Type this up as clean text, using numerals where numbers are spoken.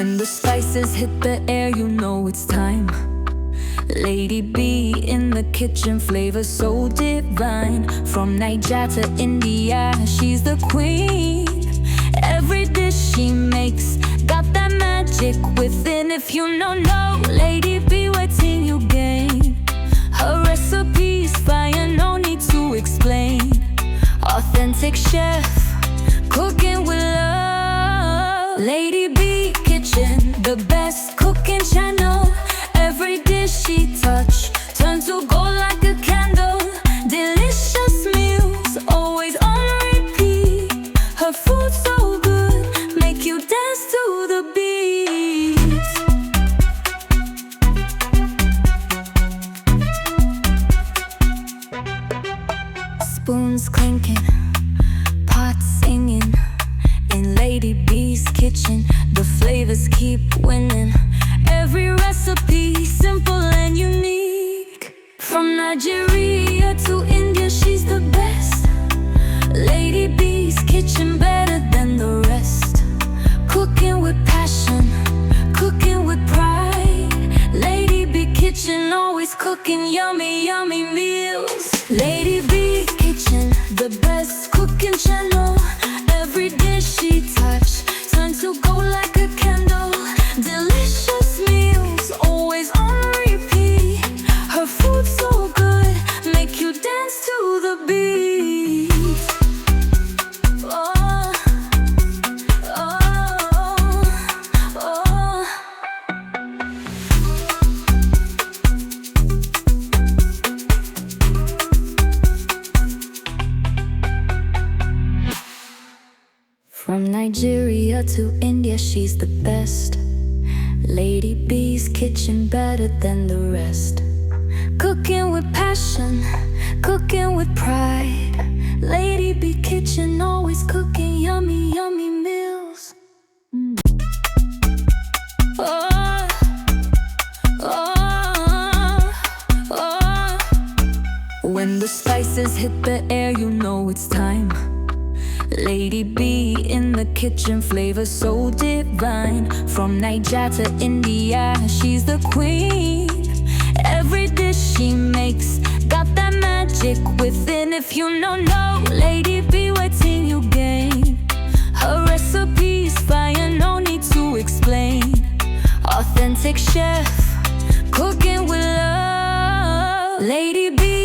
When the spices hit the air, you know it's time. Lady B in the kitchen, flavor so divine. From Niger to India, she's the queen. Every dish she makes got that magic within. If you don't know Lady B, wait till you gain. Her recipe's fire, no need to explain. Authentic chef, cooking with love. Lady B Kitchen, the best cooking channel. Every dish she touch turns to gold like a candle. Delicious meals, always on repeat. Her food so good, make you dance to the beat. Spoons clinking, pots singing. In Lady B's kitchen, the flavors keep winning. Every recipe simple and unique. From Nigeria to India, she's the best. Lady B's kitchen, better than the rest. Cooking with passion, cooking with pride. Lady B Kitchen, always cooking yummy, yummy meals. Lady B Kitchen, the best cooking channel. Every dish she touch turns to gold like a candle. Delicious meals, always on repeat. Her food so good, make you dance to the beat. Oh, oh, oh. From Nigeria to India, she's the best. Lady B's kitchen, better than the rest. Cooking with passion, cooking with pride. Lady B Kitchen, always cooking yummy, yummy meals. Oh, oh, oh. When the spices hit the air, you know it's time. Lady B in the kitchen, flavor so divine. From Niger to India, she's the queen. Every dish she makes got that magic within. If you don't know Lady B, wait till you gain. Her recipe's fire, no need to explain. Authentic chef, cooking with love. Lady B